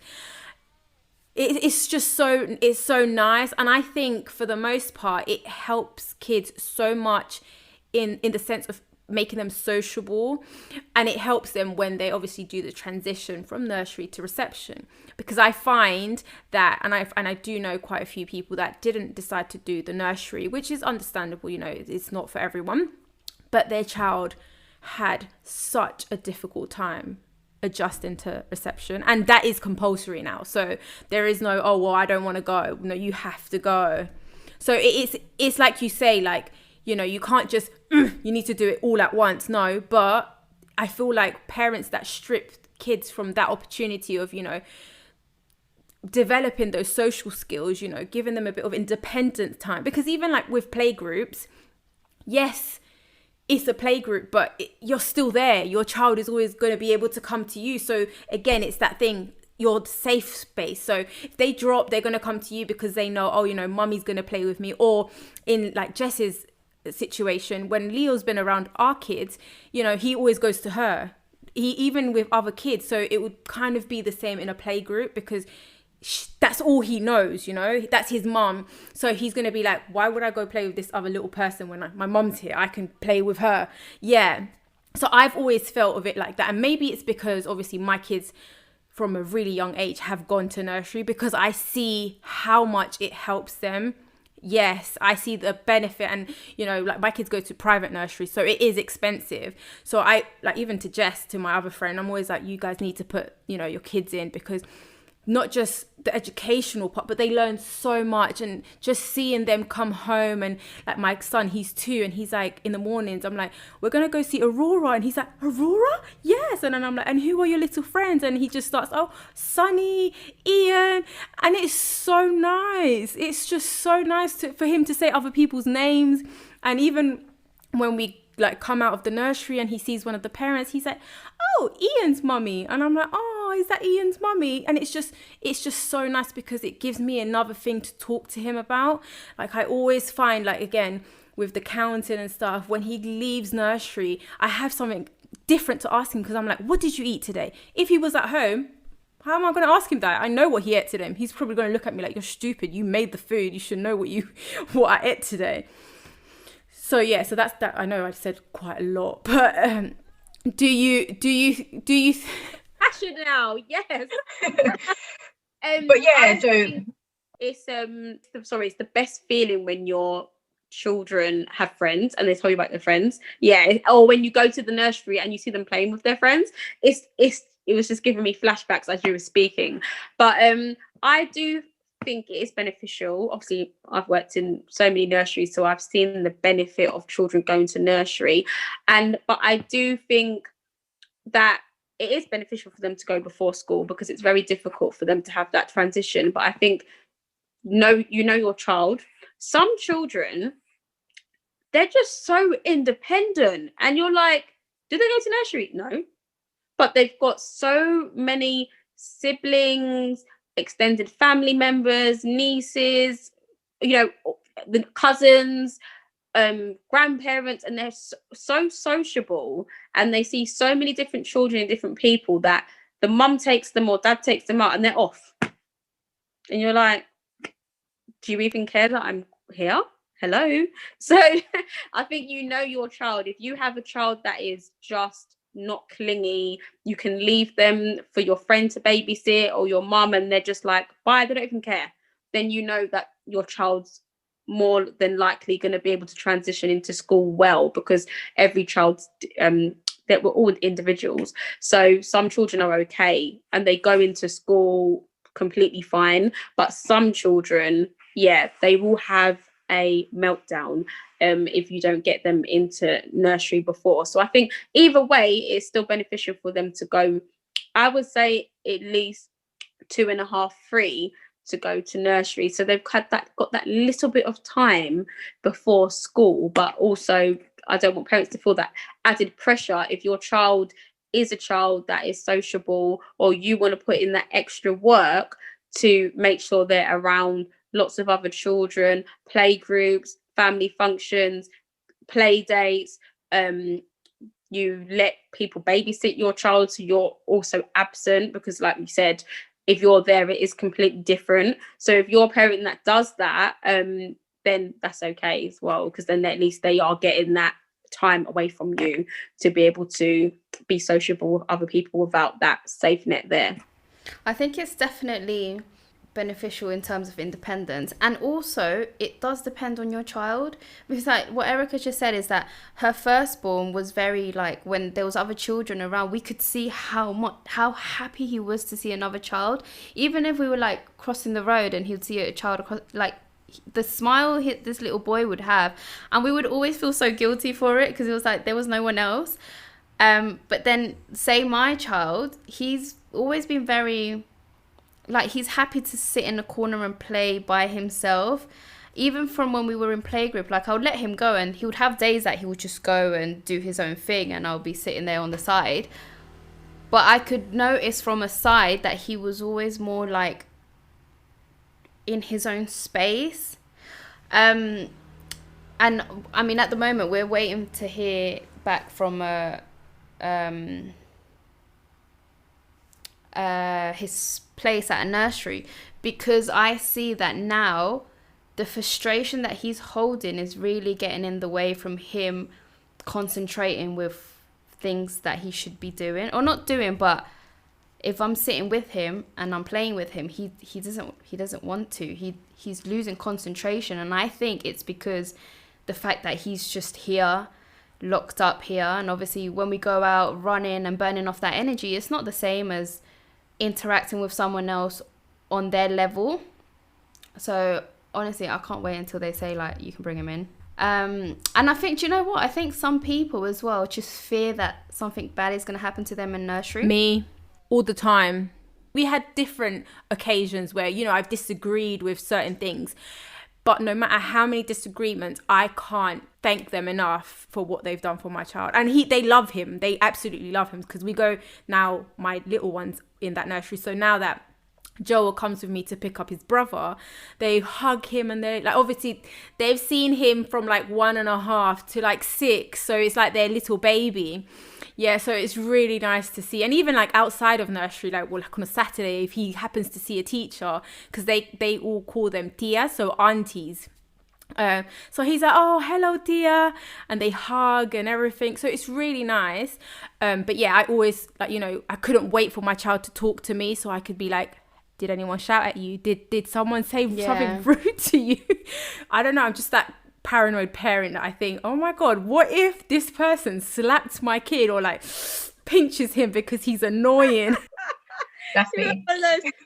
It's just so nice, and I think for the most part it helps kids so much in the sense of making them sociable, and it helps them when they obviously do the transition from nursery to reception. Because I find that, and I do know quite a few people that didn't decide to do the nursery, which is understandable, you know, it's not for everyone, but their child had such a difficult time adjusting to reception, and that is compulsory now. So there is no, oh well, I don't want to go. No, you have to go. So it's like you say, like, you know, you can't just you need to do it all at once. No, but I feel like parents that strip kids from that opportunity of, you know, developing those social skills, you know, giving them a bit of independent time. Because even like with play groups, yes, it's a play group, but you're still there. Your child is always going to be able to come to you. So again, it's that thing, your safe space. So if they drop, they're going to come to you because they know, oh, you know, mummy's going to play with me. Or in like Jess's situation, when Leo's been around our kids, you know, he always goes to her. Even with other kids. So it would kind of be the same in a play group, because that's all he knows, you know, that's his mum. So he's going to be like, why would I go play with this other little person when my mum's here? I can play with her. Yeah. So I've always felt of it like that. And maybe it's because obviously my kids from a really young age have gone to nursery, because I see how much it helps them yes, I see the benefit. And, you know, like my kids go to private nursery, so it is expensive. So I, like, even to Jess, to my other friend, I'm always like, you guys need to put, you know, your kids in, because not just the educational part, but they learn so much. And just seeing them come home, and like my son, he's 2, and he's like, in the mornings, I'm like, we're gonna go see Aurora, and he's like, Aurora? Yes. And then I'm like, and who are your little friends? And he just starts, oh, Sunny, Ian. And it's so nice. It's just so nice for him to say other people's names. And even when we like come out of the nursery and he sees one of the parents, he's like, oh, Ian's mummy. And I'm like, oh, is that Ian's mummy? And it's just so nice, because it gives me another thing to talk to him about. Like, I always find, like, again, with the counting and stuff, when he leaves nursery, I have something different to ask him, because I'm like, what did you eat today? If he was at home, how am I going to ask him that? I know what he ate today. He's probably going to look at me like, you're stupid. You made the food. You should know what I ate today. So yeah, so that's that. I know I said quite a lot, but do you passion now? Yes. But yeah, so it's it's the best feeling when your children have friends and they tell you about their friends. Yeah, or when you go to the nursery and you see them playing with their friends. It was just giving me flashbacks as you were speaking. But I do think it is beneficial. Obviously, I've worked in so many nurseries, so I've seen the benefit of children going to nursery, but I do think that it is beneficial for them to go before school, because it's very difficult for them to have that transition. But I think you know your child. Some children, they're just so independent, and you're like, do they go to nursery? No, but they've got so many siblings, extended family members, nieces, you know, the cousins, grandparents, and they're so sociable, and they see so many different children and different people that the mum takes them or dad takes them out and they're off. And you're like, do you even care that I'm here? Hello. So I think you know your child. If you have a child that is just not clingy, you can leave them for your friend to babysit or your mum, and they're just like, bye, they don't even care. Then you know that your child's more than likely going to be able to transition into school well, because every child's that we're all individuals. So some children are okay and they go into school completely fine, but some children, yeah, they will have a meltdown if you don't get them into nursery before. So I think either way, it's still beneficial for them to go, I would say at least 2.5, 3 to go to nursery. So they've got that little bit of time before school. But also, I don't want parents to feel that added pressure. If your child is a child that is sociable, or you want to put in that extra work to make sure they're around lots of other children, play groups, family functions, play dates, you let people babysit your child, so you're also absent, because like we said, if you're there, it is completely different. So if you're a parent that does that, then that's okay as well, because then at least they are getting that time away from you to be able to be sociable with other people without that safe net there. I think it's definitely beneficial in terms of independence, and also it does depend on your child, because like what Erica just said is that her firstborn was very, like, when there was other children around, we could see how happy he was to see another child. Even if we were like crossing the road and he'd see a child across, like the smile this little boy would have, and we would always feel so guilty for it, because it was like there was no one else. But then say my child, he's always been very, like, he's happy to sit in a corner and play by himself. Even from when we were in playgroup, like, I would let him go, and he would have days that he would just go and do his own thing, and I'll be sitting there on the side. But I could notice from a side that he was always more like in his own space. And I mean, at the moment we're waiting to hear back from his place at a nursery, because I see that now the frustration that he's holding is really getting in the way from him concentrating with things that he should be doing, or not doing, but if I'm sitting with him and I'm playing with him, he doesn't want to. He's losing concentration, and I think it's because the fact that he's just here, locked up here, and obviously when we go out running and burning off that energy, it's not the same as interacting with someone else on their level. So honestly, I can't wait until they say like you can bring him in. And I think, do you know what? I think some people as well just fear that something bad is going to happen to them in nursery. Me, all the time. We had different occasions where, you know, I've disagreed with certain things, but no matter how many disagreements, I can't thank them enough for what they've done for my child. And they love him. They absolutely love him, because we go now, my little one's in that nursery. So now that Joel comes with me to pick up his brother, they hug him, and they like, obviously they've seen him from like 1.5 to like 6, so it's like their little baby. Yeah, so it's really nice to see. And even like outside of nursery, like, well, like on a Saturday, if he happens to see a teacher, because they all call them tia, so aunties. So he's like, oh, hello, tia, and they hug and everything. So it's really nice. But yeah, I always, like, you know, I couldn't wait for my child to talk to me so I could be like, did anyone shout at you? Did someone say something rude to you? I don't know. I'm just that paranoid parent that I think, oh my God, what if this person slapped my kid or like pinches him because he's annoying? That's me.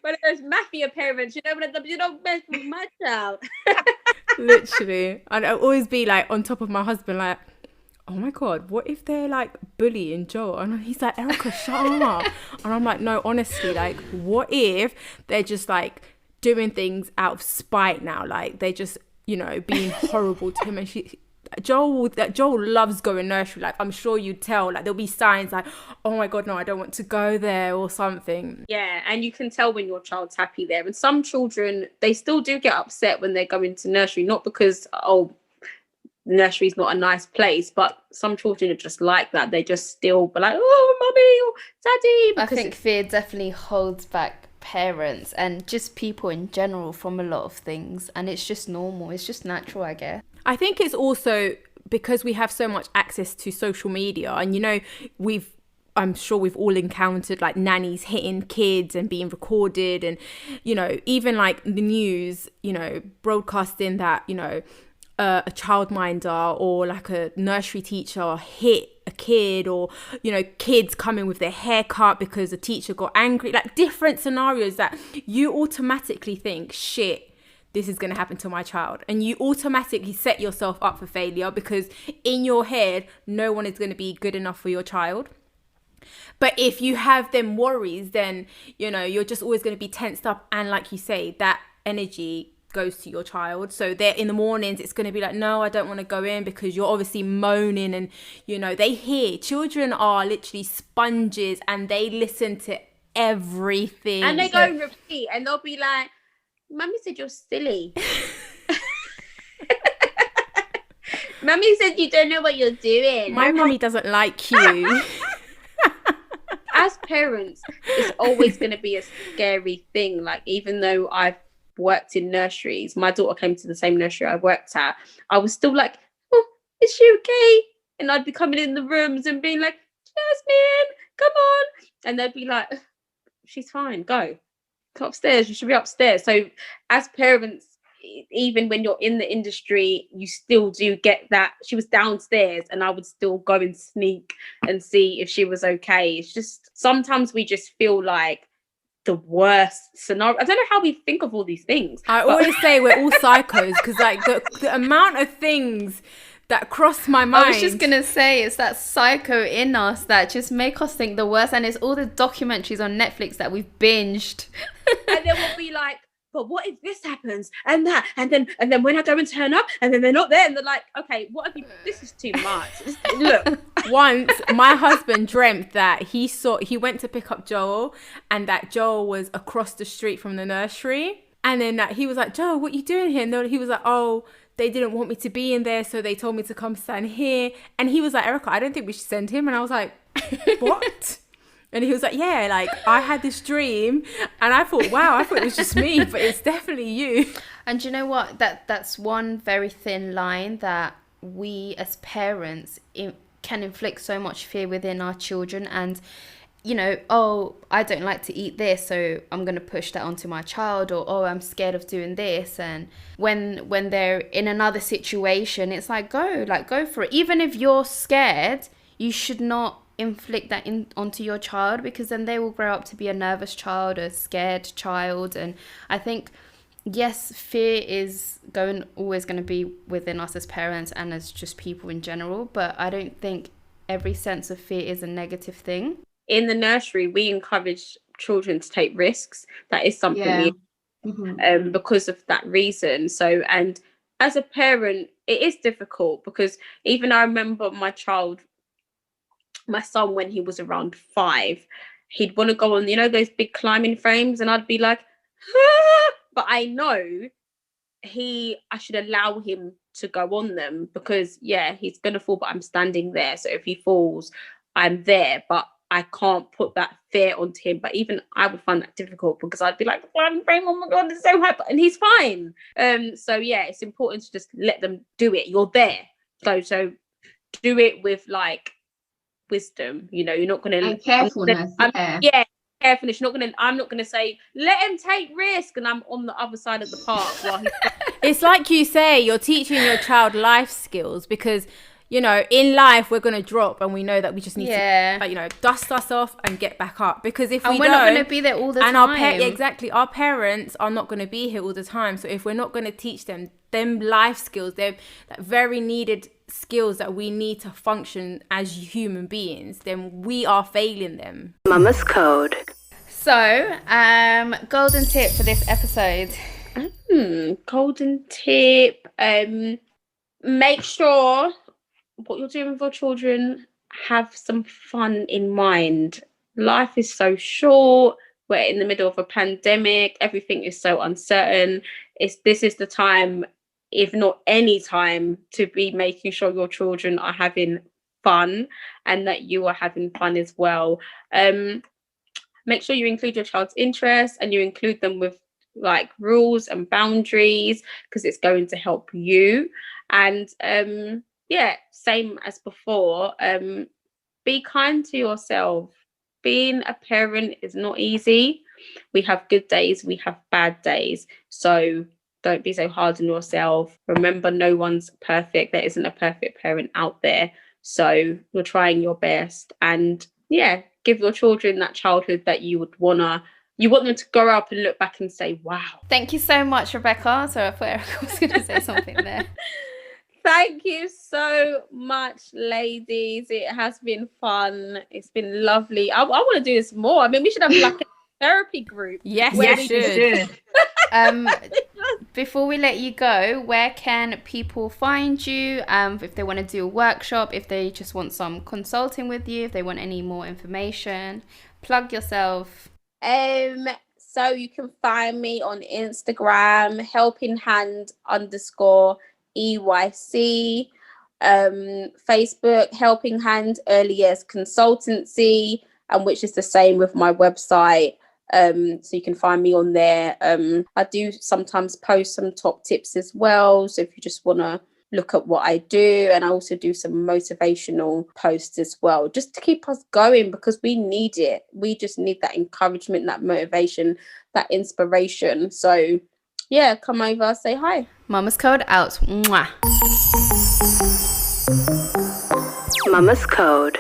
One of those mafia parents, you know, one of them, you don't mess with my child. Literally. And I'll always be like on top of my husband, like, oh my God, what if they're like bullying Joel? And he's like, Erica, shut up. And I'm like, no, honestly, like, what if they're just like doing things out of spite now? Like, they're just, you know, being horrible to him. And Joel loves going nursery. Like, I'm sure you'd tell, like, there'll be signs like, oh my God, no, I don't want to go there or something. Yeah, and you can tell when your child's happy there. And some children, they still do get upset when they're going to nursery, not because, oh, nursery's not a nice place, but some children are just like that. They just still be like, oh, mommy or daddy. I think fear definitely holds back parents and just people in general from a lot of things, and it's just normal, it's just natural, I guess. I think it's also because we have so much access to social media, and you know, I'm sure we've all encountered like nannies hitting kids and being recorded, and you know, even like the news, you know, broadcasting that, you know, a childminder or like a nursery teacher hit a kid, or, you know, kids coming with their hair cut because a teacher got angry, like different scenarios that you automatically think, shit, this is going to happen to my child. And you automatically set yourself up for failure, because in your head, no one is going to be good enough for your child. But if you have them worries, then, you know, you're just always going to be tensed up. And like you say, that energy goes to your child. So they're in the mornings, it's going to be like, no, I don't want to go in, because you're obviously moaning, and you know, children are literally sponges and they listen to everything, and they go and repeat, and they'll be like, Mummy said you're silly. Mummy said you don't know what you're doing. My mummy doesn't like you. As parents, it's always going to be a scary thing. Like, even though I've worked in nurseries, my daughter came to the same nursery I worked at, I was still like, oh, is she okay? And I'd be coming in the rooms and being like, Jasmine, come on. And they'd be like, she's fine, go upstairs, you should be upstairs. So as parents, even when you're in the industry, you still do get that. She was downstairs and I would still go and sneak and see if she was okay. It's just, sometimes we just feel like the worst scenario. I don't know how we think of all these things. I always say we're all psychos, because like the amount of things that cross my mind. I was just gonna say, it's that psycho in us that just make us think the worst, and it's all the documentaries on Netflix that we've binged. And then we'll be like, but what if this happens and that, and then when I go and turn up and then they're not there, and they're like, okay, what have you, this is too much. Look, once my husband dreamt that he went to pick up Joel, and that Joel was across the street from the nursery, and then he was like, Joel, what are you doing here? And then he was like, oh, they didn't want me to be in there, so they told me to come stand here. And he was like, Erica, I don't think we should send him. And I was like, what? And he was like, yeah, like, I had this dream, and I thought, wow, I thought it was just me, but it's definitely you. And you know what? That's one very thin line that we as parents can inflict so much fear within our children. And you know, oh, I don't like to eat this, so I'm going to push that onto my child, or oh, I'm scared of doing this. And when they're in another situation, it's like go for it. Even if you're scared, you should not inflict that onto your child, because then they will grow up to be a nervous child, a scared child. And I think, yes, fear is always going to be within us as parents and as just people in general, but I don't think every sense of fear is a negative thing. In the nursery, we encourage children to take risks. That is something because of that reason. So, and as a parent, it is difficult, because even I remember my son, when he was around 5, he'd want to go on, those big climbing frames, and I'd be like, ah! But I know I should allow him to go on them, because he's gonna fall, but I'm standing there, so if he falls, I'm there. But I can't put that fear onto him. But even I would find that difficult, because I'd be like, oh my god, it's so hard, and he's fine. So it's important to just let them do it. You're there, so do it with like wisdom. You're not gonna, and carefulness. Carefulness. I'm not gonna say let him take risk, and I'm on the other side of the park while he's It's like you say, you're teaching your child life skills, because in life we're gonna drop, and we know that we just need to dust us off and get back up, because if we're not gonna be there all the time, and our parents are not gonna be here all the time. So if we're not gonna teach them life skills, they're very needed skills that we need to function as human beings, then we are failing them. Mama's Code. So, golden tip for this episode. Golden tip. Make sure what you're doing with your children, have some fun in mind. Life is so short. We're in the middle of a pandemic. Everything is so uncertain. This is the time, if not any time, to be making sure your children are having fun, and that you are having fun as well. Make sure you include your child's interests, and you include them with like rules and boundaries, because it's going to help you. And same as before, be kind to yourself. Being a parent is not easy. We have good days, we have bad days. So don't be so hard on yourself. Remember, no one's perfect. There isn't a perfect parent out there. So you're trying your best, and give your children that childhood that you want them to grow up and look back and say, wow. Thank you so much, Rebecca. So I thought Erica was going to say something there. Thank you so much, ladies. It has been fun. It's been lovely. I want to do this more. I mean, we should have like a therapy group. Yes, we should. Before we let you go, where can people find you? If they want to do a workshop, if they just want some consulting with you, if they want any more information, plug yourself. So you can find me on Instagram, helpinghand_EYC, Facebook, Helping Hand Early Years Consultancy, and which is the same with my website. So you can find me on there. I do sometimes post some top tips as well, so if you just want to look at what I do, and I also do some motivational posts as well, just to keep us going, because we need it. We just need that encouragement, that motivation, that inspiration. So come over, say hi. Mama's Code out. Mwah. Mama's Code.